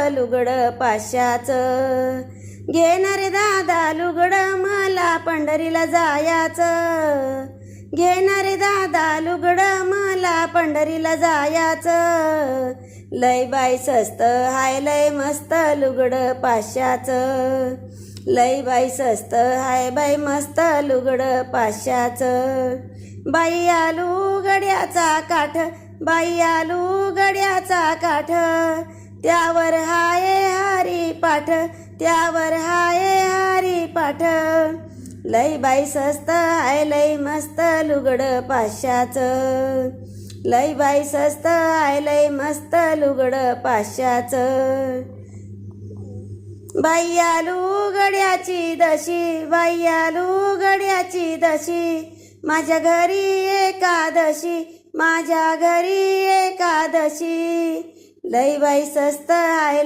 लुगड पाचशाचं. घेणार दादा लुगड मला पंढरीला जायाचं. घेणार दादा लुगड मला पंढरीला जायाचं. लय बाई स्वस्त हाय लय मस्त लुगड पाचशाचं. लय बाई स्वस्त हाय बाई मस्त लुगड पाचशाचं. बाई आलू गड्याचा काठ, बाई आलू गड्याचा काठ, त्यावर हाय हरी पाठ, त्यावर हाय हरी पाठ. लय बाई स्वस्त हाय लय मस्त लुगड पाचशाचं. लय बाई स्वस्त हाय लय मस्त लुगड पाचशाचं. बाई आलू गड्याची दशी, बाई आलू गड्याची दशी, माझ्या घरी एकादशी, माझ्या घरी एकादशी. लय बाई स्वस्त हाय